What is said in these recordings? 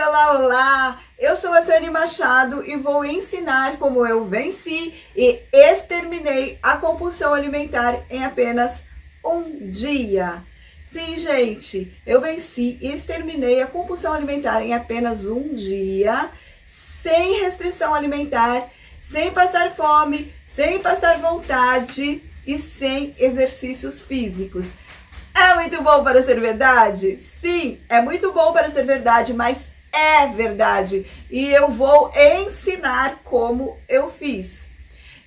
olá, olá! Eu sou a Sani Machado e vou ensinar como eu venci e exterminei a compulsão alimentar em apenas um dia. Sim, gente, eu venci e exterminei a compulsão alimentar em apenas um dia, sem restrição alimentar, sem passar fome, sem passar vontade e sem exercícios físicos. É muito bom para ser verdade? Sim, é muito bom para ser verdade, mas é verdade. E eu vou ensinar como eu fiz.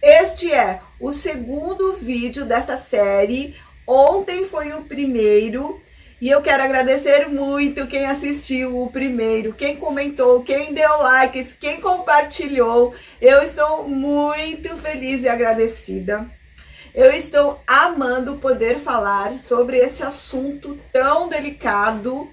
Este é o segundo vídeo desta série. Ontem foi o primeiro. E eu quero agradecer muito quem assistiu o primeiro, quem comentou, quem deu likes, quem compartilhou. Eu estou muito feliz e agradecida. Eu estou amando poder falar sobre esse assunto tão delicado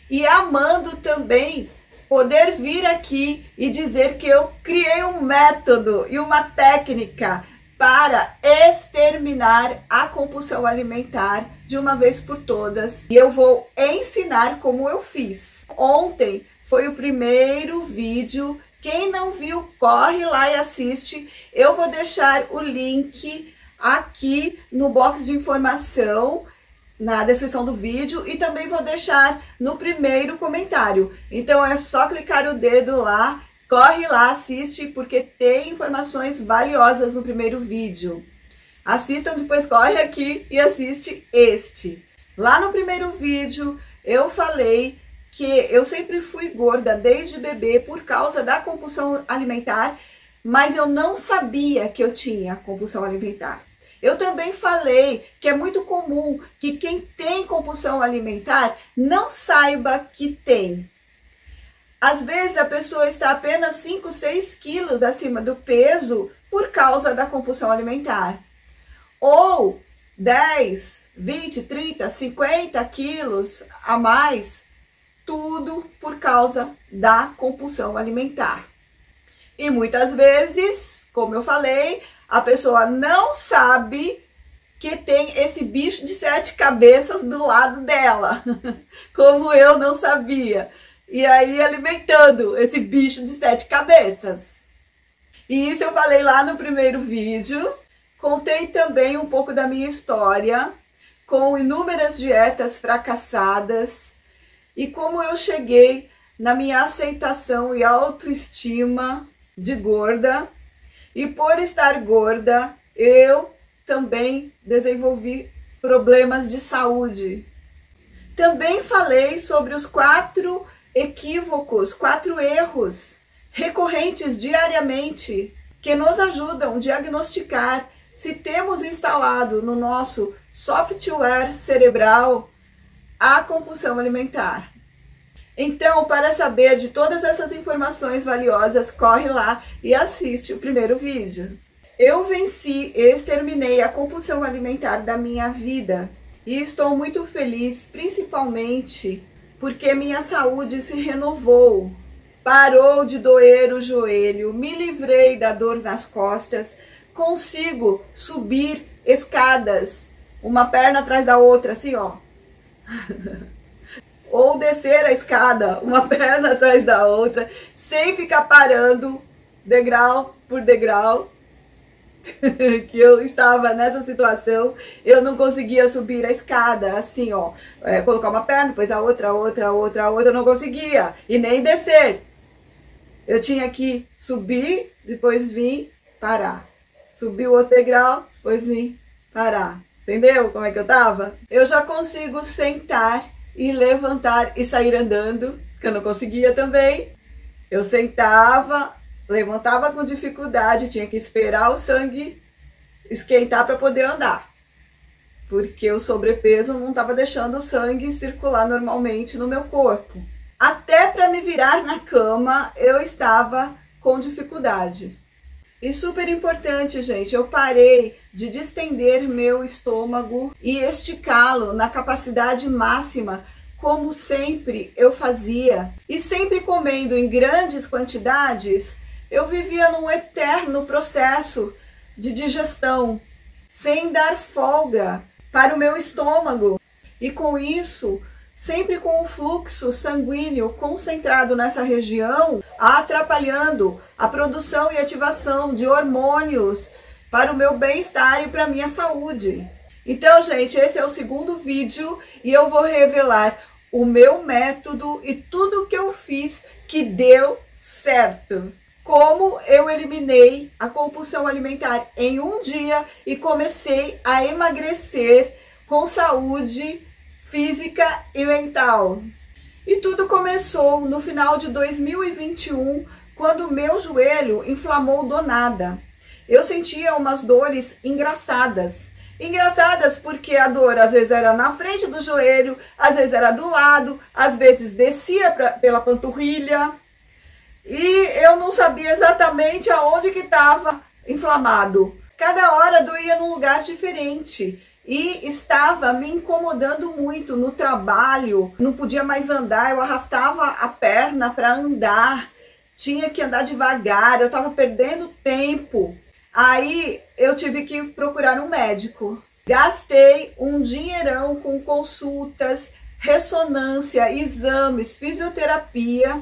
e amando também poder vir aqui e dizer que eu criei um método e uma técnica para exterminar a compulsão alimentar de uma vez por todas. E eu vou ensinar como eu fiz. Ontem foi o primeiro vídeo. Quem não viu, corre lá e assiste. Eu vou deixar o link aqui no box de informação, na descrição do vídeo, e também vou deixar no primeiro comentário. Então é só clicar o dedo lá, corre lá, assiste, porque tem informações valiosas no primeiro vídeo. Assistam, depois corre aqui e assiste este. Lá no primeiro vídeo eu falei que eu sempre fui gorda desde bebê por causa da compulsão alimentar, mas eu não sabia que eu tinha compulsão alimentar. Eu também falei que é muito comum que quem tem compulsão alimentar não saiba que tem. Às vezes a pessoa está apenas 5, 6 quilos acima do peso por causa da compulsão alimentar. Ou 10, 20, 30, 50 quilos a mais, tudo por causa da compulsão alimentar. E muitas vezes, como eu falei, a pessoa não sabe que tem esse bicho de 7 cabeças do lado dela, como eu não sabia. E aí alimentando esse bicho de 7 cabeças. E isso eu falei lá no primeiro vídeo. Contei também um pouco da minha história, com inúmeras dietas fracassadas e como eu cheguei na minha aceitação e autoestima de gorda. E por estar gorda, eu também desenvolvi problemas de saúde. Também falei sobre os 4 equívocos, 4 erros recorrentes diariamente que nos ajudam a diagnosticar se temos instalado no nosso software cerebral a compulsão alimentar. Então, para saber de todas essas informações valiosas, corre lá e assiste o primeiro vídeo. Eu venci e exterminei a compulsão alimentar da minha vida e estou muito feliz, principalmente porque minha saúde se renovou. Parou de doer o joelho, me livrei da dor nas costas, consigo subir escadas, uma perna atrás da outra, assim, ó. Ou descer a escada, uma perna atrás da outra, sem ficar parando, degrau por degrau, que eu estava nessa situação, eu não conseguia subir a escada, assim, ó, colocar uma perna, depois a outra, eu não conseguia, e nem descer. Eu tinha que subir, depois vir, parar. Subir o outro degrau, depois vir, parar. Entendeu como é que eu tava? Eu já consigo sentar e levantar e sair andando, que eu não conseguia também. Eu sentava, levantava com dificuldade, tinha que esperar o sangue esquentar para poder andar, porque o sobrepeso não estava deixando o sangue circular normalmente no meu corpo. Até para me virar na cama eu estava com dificuldade. E super importante, gente, eu parei de distender meu estômago e esticá-lo na capacidade máxima, como sempre eu fazia. E sempre comendo em grandes quantidades, eu vivia num eterno processo de digestão, sem dar folga para o meu estômago. E com isso, sempre com o fluxo sanguíneo concentrado nessa região, atrapalhando a produção e ativação de hormônios para o meu bem-estar e para a minha saúde. Então, gente, esse é o segundo vídeo e eu vou revelar o meu método e tudo que eu fiz que deu certo. Como eu eliminei a compulsão alimentar em um dia e comecei a emagrecer com saúde física e mental. E tudo começou no final de 2021, quando o meu joelho inflamou do nada. Eu sentia umas dores engraçadas. Engraçadas porque a dor às vezes era na frente do joelho, às vezes era do lado, às vezes descia pela panturrilha. E eu não sabia exatamente aonde que estava inflamado. Cada hora doía num lugar diferente. E estava me incomodando muito no trabalho. Não podia mais andar, eu arrastava a perna para andar. Tinha que andar devagar, eu estava perdendo tempo. Aí eu tive que procurar um médico. Gastei um dinheirão com consultas, ressonância, exames, fisioterapia.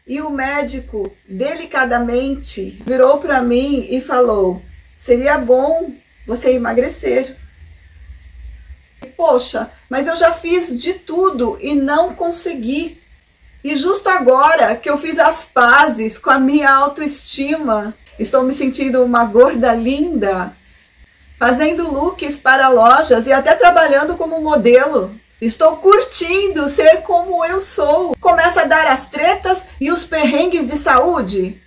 E o médico, delicadamente, virou para mim e falou: seria bom você emagrecer. Poxa, mas eu já fiz de tudo e não consegui. E justo agora que eu fiz as pazes com a minha autoestima, estou me sentindo uma gorda linda, fazendo looks para lojas e até trabalhando como modelo. Estou curtindo ser como eu sou. Começa a dar as tretas e os perrengues de saúde.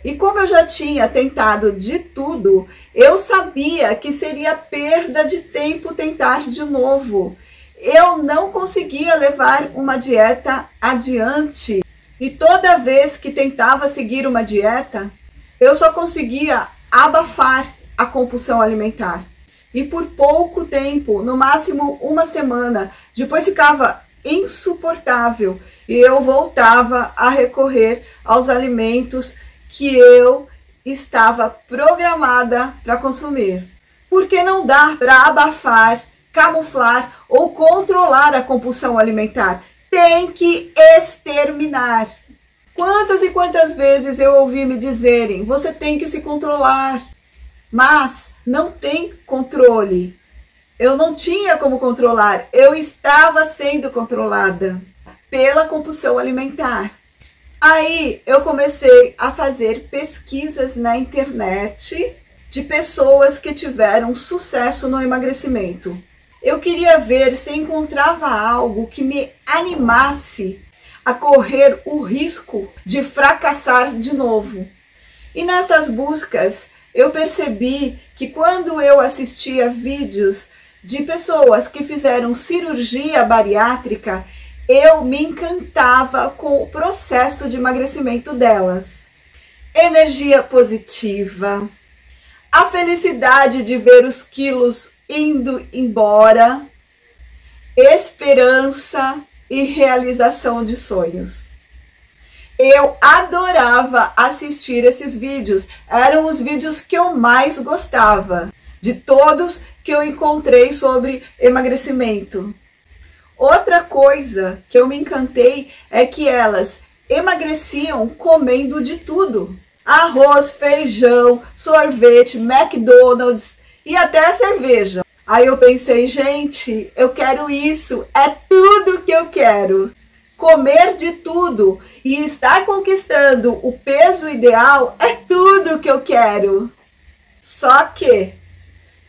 E como eu já tinha tentado de tudo, eu sabia que seria perda de tempo tentar de novo. Eu não conseguia levar uma dieta adiante. E toda vez que tentava seguir uma dieta, eu só conseguia abafar a compulsão alimentar. E por pouco tempo, no máximo uma semana, depois ficava insuportável e eu voltava a recorrer aos alimentos que eu estava programada para consumir. Porque não dá para abafar, camuflar ou controlar a compulsão alimentar. Tem que exterminar. Quantas e quantas vezes eu ouvi me dizerem: você tem que se controlar. Mas não tem controle. Eu não tinha como controlar. Eu estava sendo controlada pela compulsão alimentar. Aí eu comecei a fazer pesquisas na internet de pessoas que tiveram sucesso no emagrecimento. Eu queria ver se encontrava algo que me animasse a correr o risco de fracassar de novo. E nessas buscas eu percebi que quando eu assistia vídeos de pessoas que fizeram cirurgia bariátrica, eu me encantava com o processo de emagrecimento delas. Energia positiva, a felicidade de ver os quilos indo embora, esperança e realização de sonhos. Eu adorava assistir esses vídeos, eram os vídeos que eu mais gostava, de todos que eu encontrei sobre emagrecimento. Outra coisa que eu me encantei é que elas emagreciam comendo de tudo. Arroz, feijão, sorvete, McDonald's e até cerveja. Aí eu pensei, gente, eu quero isso, é tudo que eu quero. Comer de tudo e estar conquistando o peso ideal é tudo que eu quero. Só que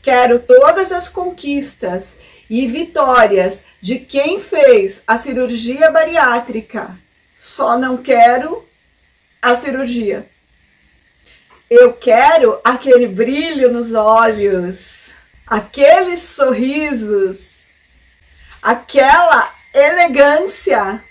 quero todas as conquistas e vitórias de quem fez a cirurgia bariátrica. Só não quero a cirurgia. Eu quero aquele brilho nos olhos, aqueles sorrisos, aquela elegância,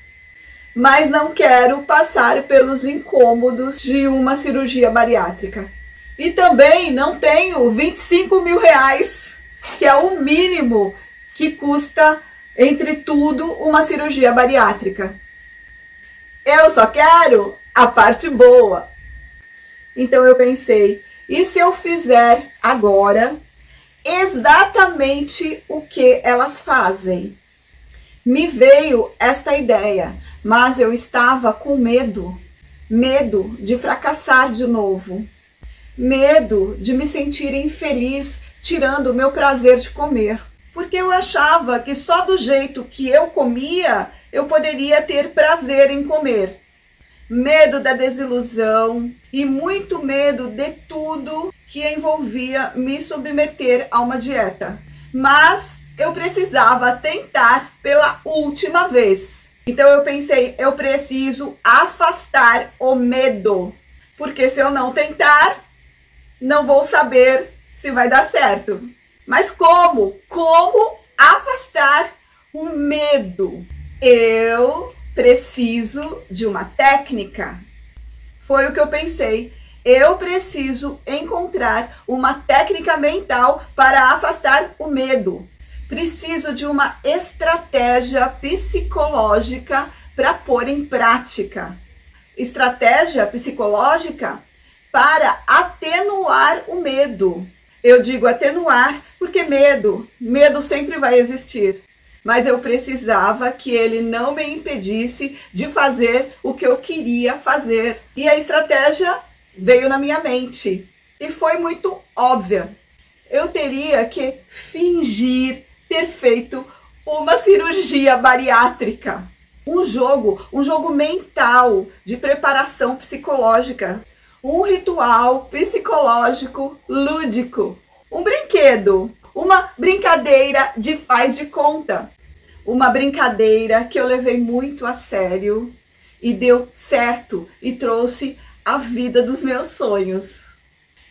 mas não quero passar pelos incômodos de uma cirurgia bariátrica. E também não tenho 25 mil reais, que é o mínimo que custa, entre tudo, uma cirurgia bariátrica. Eu só quero a parte boa. Então eu pensei, e se eu fizer agora exatamente o que elas fazem? me veio esta ideia, mas eu estava com medo de fracassar de novo, medo de me sentir infeliz, tirando o meu prazer de comer, porque eu achava que só do jeito que eu comia, eu poderia ter prazer em comer. Medo da desilusão e muito medo de tudo que envolvia me submeter a uma dieta. Mas eu precisava tentar pela última vez. Então eu pensei, eu preciso afastar o medo, porque se eu não tentar, não vou saber se vai dar certo. Mas como? Como afastar o medo? Eu preciso de uma técnica. Foi o que eu pensei. Eu preciso encontrar uma técnica mental para afastar o medo. Preciso de uma estratégia psicológica para pôr em prática. Estratégia psicológica para atenuar o medo. Eu digo atenuar porque medo sempre vai existir. Mas eu precisava que ele não me impedisse de fazer o que eu queria fazer. E a estratégia veio na minha mente e foi muito óbvia. Eu teria que fingir ter feito uma cirurgia bariátrica. Um jogo mental de preparação psicológica. Um ritual psicológico lúdico. Um brinquedo. Uma brincadeira de faz de conta. Uma brincadeira que eu levei muito a sério e deu certo e trouxe a vida dos meus sonhos.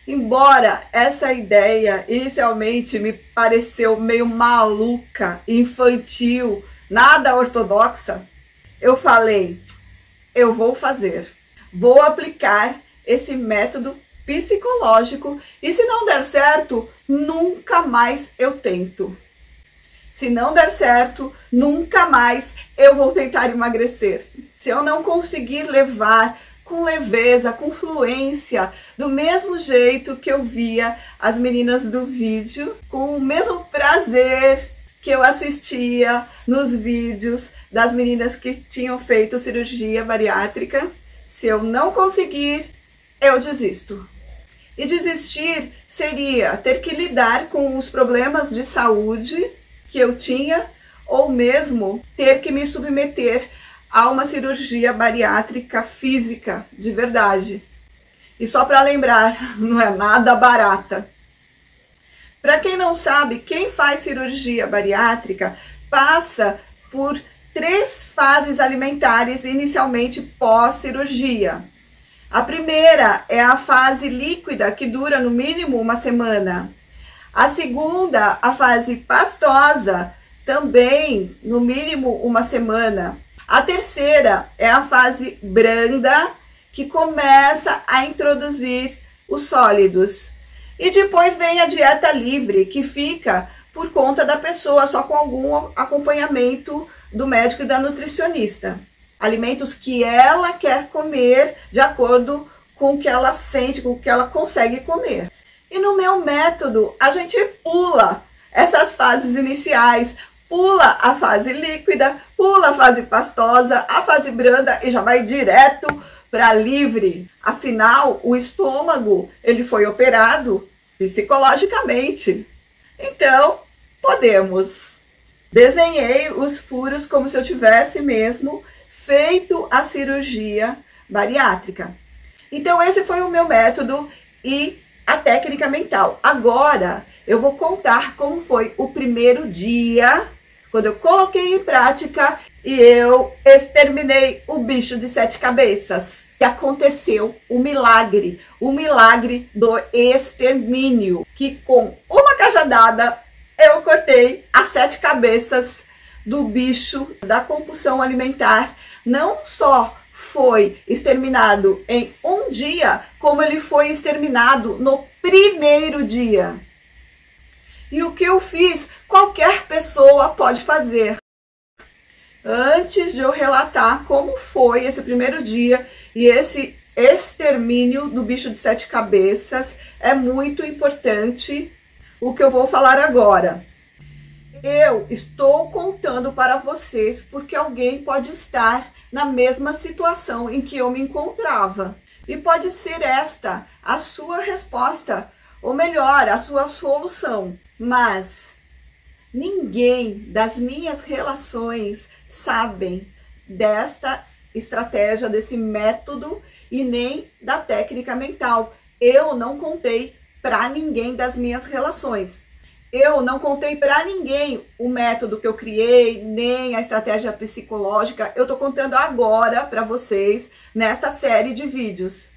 Embora essa ideia inicialmente me pareceu meio maluca, infantil, nada ortodoxa, eu falei, eu vou fazer, vou aplicar esse método psicológico e se não der certo, nunca mais eu tento. Se não der certo, nunca mais eu vou tentar emagrecer. Se eu não conseguir levar com leveza, com fluência, do mesmo jeito que eu via as meninas do vídeo, com o mesmo prazer que eu assistia nos vídeos das meninas que tinham feito cirurgia bariátrica, se eu não conseguir, eu desisto. E desistir seria ter que lidar com os problemas de saúde que eu tinha, ou mesmo ter que me submeter a uma cirurgia bariátrica física de verdade. E só para lembrar, não é nada barata. Para quem não sabe, quem faz cirurgia bariátrica passa por 3 fases alimentares inicialmente pós-cirurgia. A primeira é a fase líquida, que dura no mínimo uma semana. A segunda, a fase pastosa, também no mínimo uma semana. A terceira é a fase branda, que começa a introduzir os sólidos. E depois vem a dieta livre, que fica por conta da pessoa, só com algum acompanhamento do médico e da nutricionista. Alimentos que ela quer comer de acordo com o que ela sente, com o que ela consegue comer. E no meu método, a gente pula essas fases iniciais, pula a fase líquida, pula a fase pastosa, a fase branda e já vai direto para livre. Afinal, o estômago, ele foi operado psicologicamente. Então, podemos. Desenhei os furos como se eu tivesse mesmo feito a cirurgia bariátrica. Então, esse foi o meu método e a técnica mental. Agora, eu vou contar como foi o primeiro dia, quando eu coloquei em prática e eu exterminei o bicho de 7 cabeças. E aconteceu o milagre do extermínio, que com uma cajadada eu cortei as 7 cabeças do bicho da compulsão alimentar. Não só foi exterminado em um dia, como ele foi exterminado no primeiro dia. E o que eu fiz, qualquer pessoa pode fazer. Antes de eu relatar como foi esse primeiro dia e esse extermínio do bicho de 7 cabeças, é muito importante o que eu vou falar agora. Eu estou contando para vocês porque alguém pode estar na mesma situação em que eu me encontrava. E pode ser esta a sua resposta, ou melhor, a sua solução. Mas ninguém das minhas relações sabem desta estratégia, desse método e nem da técnica mental. Eu não contei para ninguém das minhas relações. Eu não contei para ninguém o método que eu criei, nem a estratégia psicológica. Eu tô contando agora para vocês nesta série de vídeos.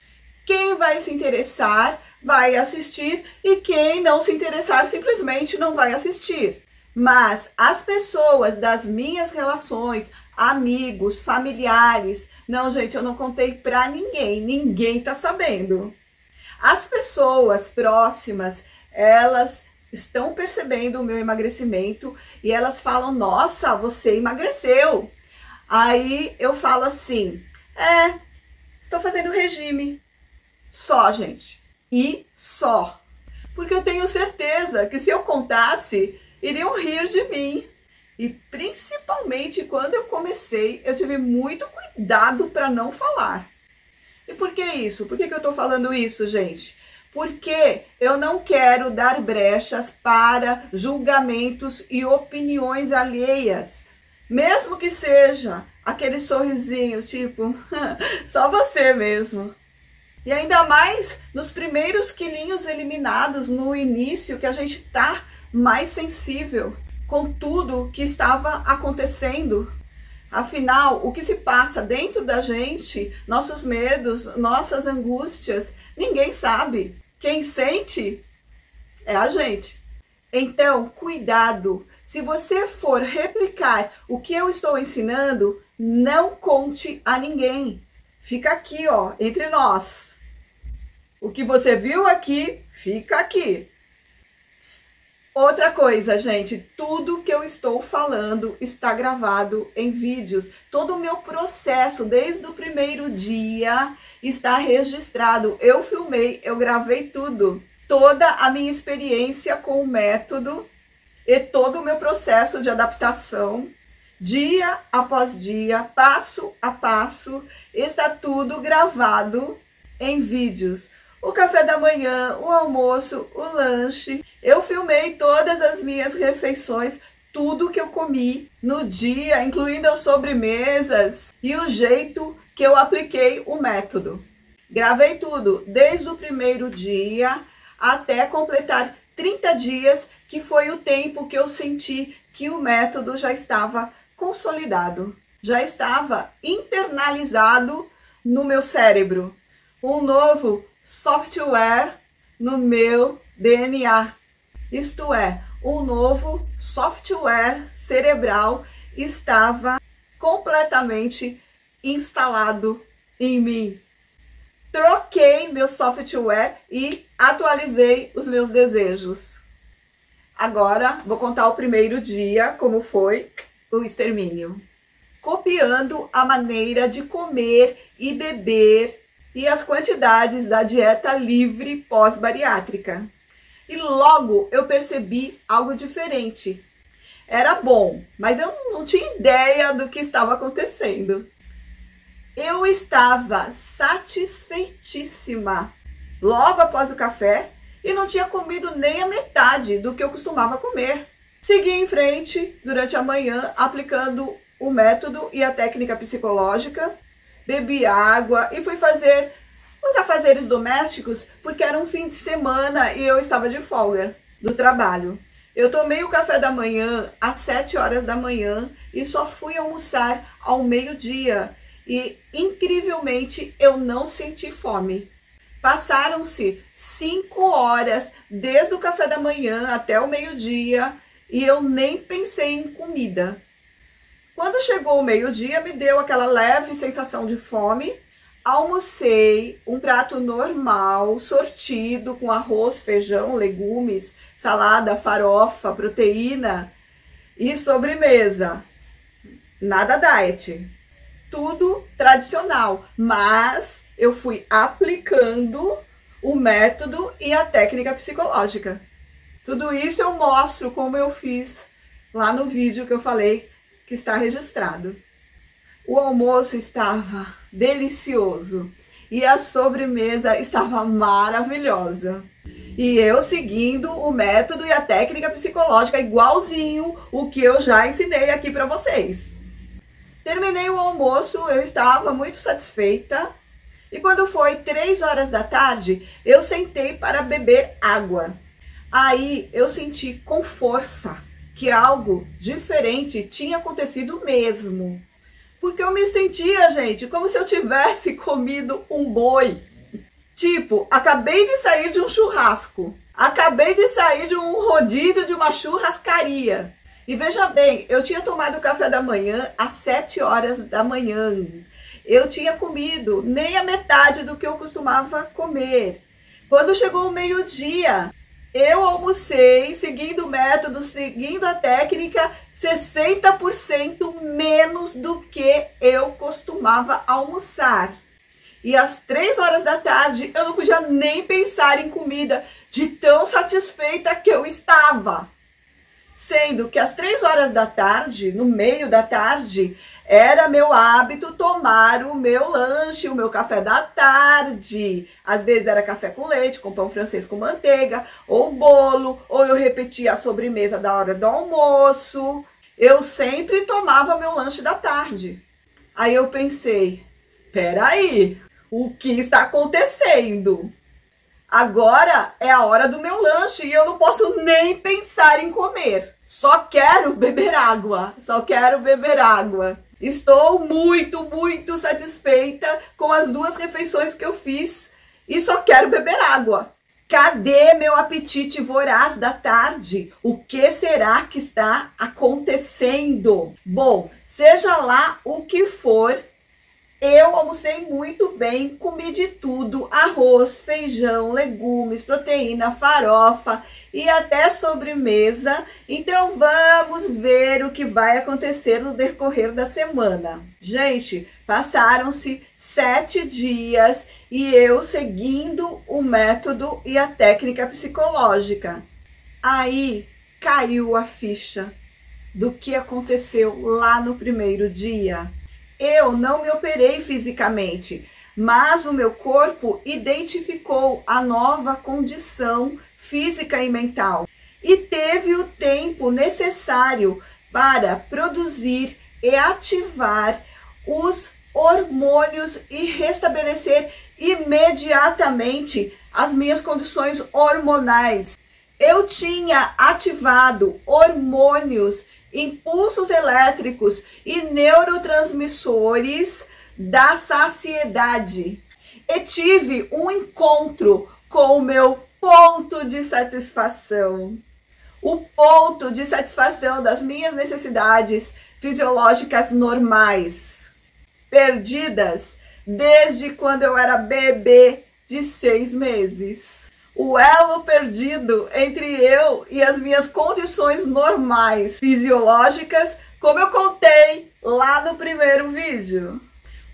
Quem vai se interessar vai assistir e quem não se interessar simplesmente não vai assistir. Mas as pessoas das minhas relações, amigos, familiares, não, gente, eu não contei para ninguém, ninguém tá sabendo. As pessoas próximas, elas estão percebendo o meu emagrecimento e elas falam, nossa, você emagreceu. Aí eu falo assim, estou fazendo regime. Só, gente. E só. Porque eu tenho certeza que se eu contasse, iriam rir de mim. E principalmente quando eu comecei, eu tive muito cuidado para não falar. E por que isso? Por que eu estou falando isso, gente? Porque eu não quero dar brechas para julgamentos e opiniões alheias. Mesmo que seja aquele sorrisinho, tipo, só você mesmo. E ainda mais nos primeiros quilinhos eliminados, no início, que a gente tá mais sensível com tudo que estava acontecendo. Afinal, o que se passa dentro da gente, nossos medos, nossas angústias, ninguém sabe. Quem sente é a gente. Então, cuidado. Se você for replicar o que eu estou ensinando, não conte a ninguém. Fica aqui, ó, entre nós. O que você viu aqui, fica aqui. Outra coisa, gente, tudo que eu estou falando está gravado em vídeos. Todo o meu processo, desde o primeiro dia, está registrado. Eu filmei, eu gravei tudo. Toda a minha experiência com o método e todo o meu processo de adaptação, dia após dia, passo a passo, está tudo gravado em vídeos. O café da manhã, o almoço, o lanche. Eu filmei todas as minhas refeições, tudo que eu comi no dia, incluindo as sobremesas e o jeito que eu apliquei o método. Gravei tudo, desde o primeiro dia até completar 30 dias, que foi o tempo que eu senti que o método já estava consolidado, já estava internalizado no meu cérebro. Um novo software no meu DNA. Isto é, um novo software cerebral estava completamente instalado em mim. Troquei meu software e atualizei os meus desejos. Agora vou contar o primeiro dia, como foi o extermínio. Copiando a maneira de comer e beber e as quantidades da dieta livre pós-bariátrica. E logo eu percebi algo diferente. Era bom, mas eu não tinha ideia do que estava acontecendo. Eu estava satisfeitíssima logo após o café e não tinha comido nem a metade do que eu costumava comer. Segui em frente durante a manhã aplicando o método e a técnica psicológica. Bebi água e fui fazer os afazeres domésticos porque era um fim de semana e eu estava de folga do trabalho. Eu tomei o café da manhã às 7 horas da manhã e só fui almoçar ao meio-dia. E, incrivelmente, eu não senti fome. Passaram-se 5 horas desde o café da manhã até o meio-dia e eu nem pensei em comida. Quando chegou o meio-dia, me deu aquela leve sensação de fome. Almocei um prato normal, sortido, com arroz, feijão, legumes, salada, farofa, proteína e sobremesa. Nada diet. Tudo tradicional, mas eu fui aplicando o método e a técnica psicológica. Tudo isso eu mostro como eu fiz lá no vídeo que eu falei que está registrado. O almoço estava delicioso e a sobremesa estava maravilhosa. E eu seguindo o método e a técnica psicológica igualzinho o que eu já ensinei aqui para vocês. Terminei o almoço, eu estava muito satisfeita. E quando foi 3 horas da tarde, eu sentei para beber água. Aí eu senti com força que algo diferente tinha acontecido mesmo. Porque eu me sentia, gente, como se eu tivesse comido um boi. Tipo, acabei de sair de um churrasco. Acabei de sair de um rodízio de uma churrascaria. E veja bem, eu tinha tomado café da manhã às 7 horas da manhã. Eu tinha comido nem a metade do que eu costumava comer. Quando chegou o meio-dia, eu almocei, seguindo o método, seguindo a técnica, 60% menos do que eu costumava almoçar. E às 3 horas da tarde, eu não podia nem pensar em comida, de tão satisfeita que eu estava. Sendo que às 3 horas da tarde, no meio da tarde, era meu hábito tomar o meu lanche, o meu café da tarde. Às vezes era café com leite, com pão francês com manteiga, ou bolo, ou eu repetia a sobremesa da hora do almoço. Eu sempre tomava meu lanche da tarde. Aí eu pensei, peraí, o que está acontecendo? Agora é a hora do meu lanche e eu não posso nem pensar em comer. Só quero beber água, só quero beber água. Estou muito satisfeita com as 2 refeições que eu fiz e só quero beber água. Cadê meu apetite voraz da tarde? O que será que está acontecendo? Bom, seja lá o que for, eu almocei muito bem, comi de tudo, arroz, feijão, legumes, proteína, farofa e até sobremesa. Então vamos ver o que vai acontecer no decorrer da semana. Gente, passaram-se 7 dias e eu seguindo o método e a técnica psicológica. Aí caiu a ficha do que aconteceu lá no primeiro dia. Eu não me operei fisicamente, mas o meu corpo identificou a nova condição física e mental e teve o tempo necessário para produzir e ativar os hormônios e restabelecer imediatamente as minhas condições hormonais. Eu tinha ativado hormônios, impulsos elétricos e neurotransmissores da saciedade. E tive um encontro com o meu ponto de satisfação. O ponto de satisfação das minhas necessidades fisiológicas normais, perdidas desde quando eu era bebê de 6 meses. O elo perdido entre eu e as minhas condições normais fisiológicas, como eu contei lá no primeiro vídeo.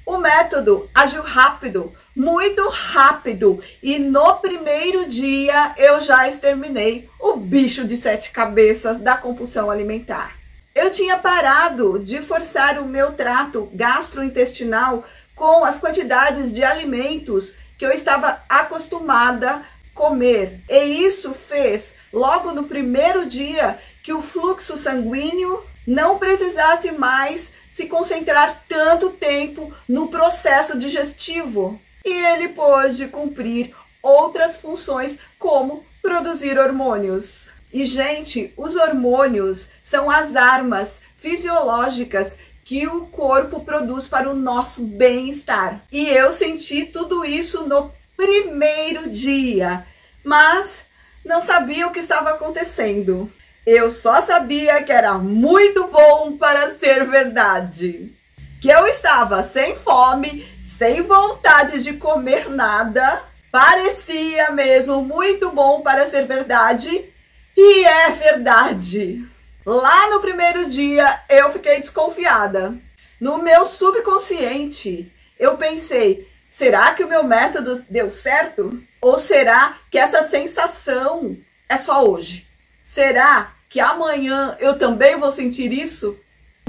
O método agiu rápido, muito rápido, e no primeiro dia eu já exterminei o bicho de 7 cabeças da compulsão alimentar. Eu tinha parado de forçar o meu trato gastrointestinal com as quantidades de alimentos que eu estava acostumada comer. E isso fez, logo no primeiro dia, que o fluxo sanguíneo não precisasse mais se concentrar tanto tempo no processo digestivo. E ele pôde cumprir outras funções, como produzir hormônios. E, gente, os hormônios são as armas fisiológicas que o corpo produz para o nosso bem-estar. E eu senti tudo isso no primeiro dia, mas não sabia o que estava acontecendo. Eu só sabia que era muito bom para ser verdade. Que eu estava sem fome, sem vontade de comer nada. Parecia mesmo muito bom para ser verdade. E é verdade. Lá no primeiro dia eu fiquei desconfiada. No meu subconsciente eu pensei, será que o meu método deu certo? Ou será que essa sensação é só hoje? Será que amanhã eu também vou sentir isso,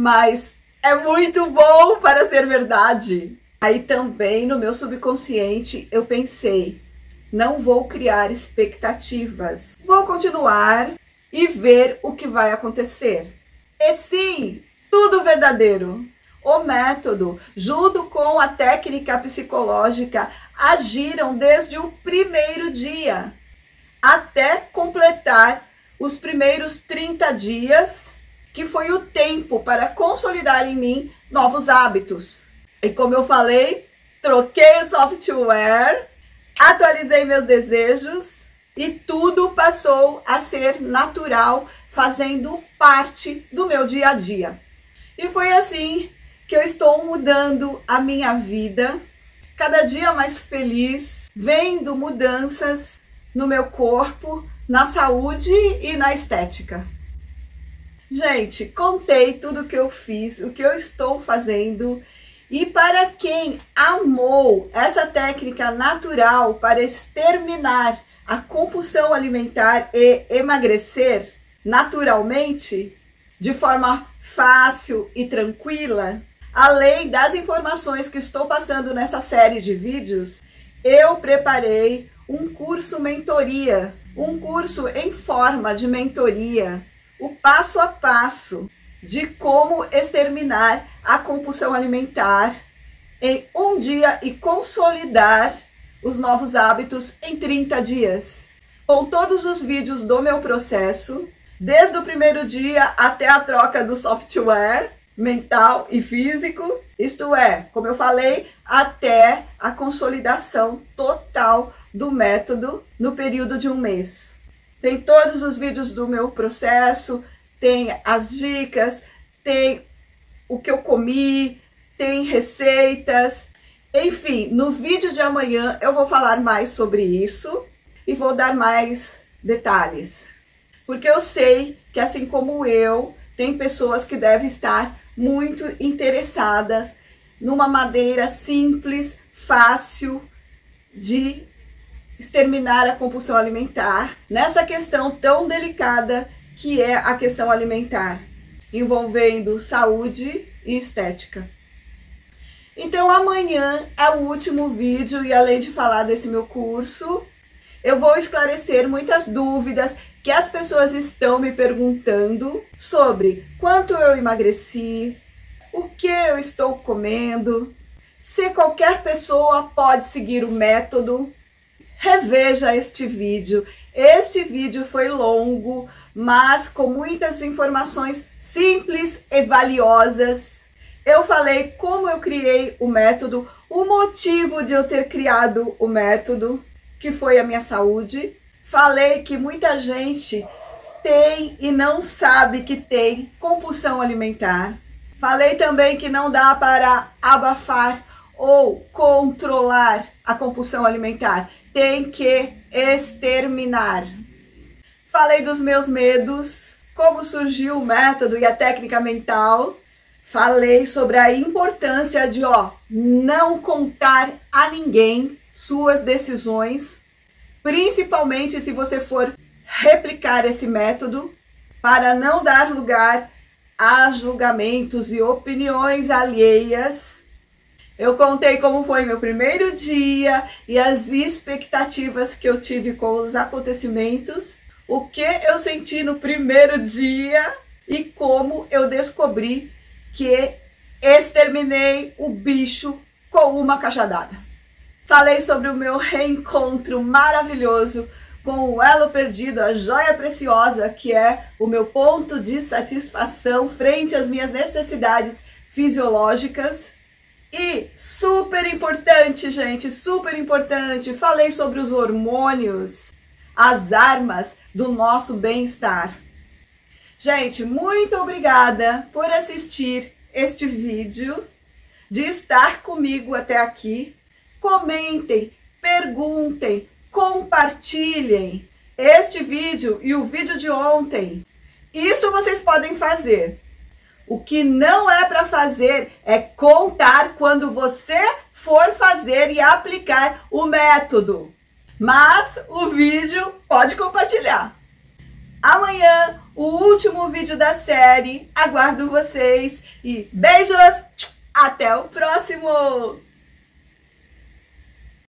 mas é muito bom para ser verdade. Aí também no meu subconsciente eu pensei, não vou criar expectativas, vou continuar e ver o que vai acontecer. E sim, tudo verdadeiro. O método, junto com a técnica psicológica, agiram desde o primeiro dia até completar os primeiros 30 dias, que foi o tempo para consolidar em mim novos hábitos. E como eu falei, troquei o software, atualizei meus desejos e tudo passou a ser natural, fazendo parte do meu dia a dia. E foi assim que eu estou mudando a minha vida, cada dia mais feliz, vendo mudanças no meu corpo, na saúde e na estética. Gente, contei tudo o que eu fiz, o que eu estou fazendo. E para quem amou essa técnica natural para exterminar a compulsão alimentar e emagrecer naturalmente, de forma fácil e tranquila, além das informações que estou passando nessa série de vídeos, eu preparei um curso mentoria, um curso em forma de mentoria, o passo a passo de como exterminar a compulsão alimentar em um dia e consolidar os novos hábitos em 30 dias. Com todos os vídeos do meu processo, desde o primeiro dia até a troca do software mental e físico, isto é, como eu falei, até a consolidação total do método no período de um mês. Tem todos os vídeos do meu processo, tem as dicas, tem o que eu comi, tem receitas, enfim, no vídeo de amanhã eu vou falar mais sobre isso e vou dar mais detalhes. Porque eu sei que assim como eu, tem pessoas que devem estar muito interessadas numa maneira simples, fácil de exterminar a compulsão alimentar, nessa questão tão delicada que é a questão alimentar, envolvendo saúde e estética. Então amanhã é o último vídeo e além de falar desse meu curso, eu vou esclarecer muitas dúvidas que as pessoas estão me perguntando sobre quanto eu emagreci, o que eu estou comendo, se qualquer pessoa pode seguir o método. Reveja este vídeo. Este vídeo foi longo, mas com muitas informações simples e valiosas. Eu falei como eu criei o método, o motivo de eu ter criado o método, que foi a minha saúde. Falei que muita gente tem e não sabe que tem compulsão alimentar. Falei também que não dá para abafar ou controlar a compulsão alimentar. Tem que exterminar. Falei dos meus medos, como surgiu o método e a técnica mental. Falei sobre a importância de não contar a ninguém suas decisões, principalmente se você for replicar esse método, para não dar lugar a julgamentos e opiniões alheias. Eu contei como foi meu primeiro dia e as expectativas que eu tive com os acontecimentos, o que eu senti no primeiro dia e como eu descobri que exterminei o bicho com uma cajadada. Falei sobre o meu reencontro maravilhoso com o elo perdido, a joia preciosa, que é o meu ponto de satisfação frente às minhas necessidades fisiológicas. E super importante, gente, super importante, falei sobre os hormônios, as armas do nosso bem-estar. Gente, muito obrigada por assistir este vídeo, de estar comigo até aqui. Comentem, perguntem, compartilhem este vídeo e o vídeo de ontem. Isso vocês podem fazer. O que não é para fazer é contar quando você for fazer e aplicar o método. Mas o vídeo pode compartilhar. amanhã o último vídeo da série. Aguardo vocês e beijos! Até o próximo!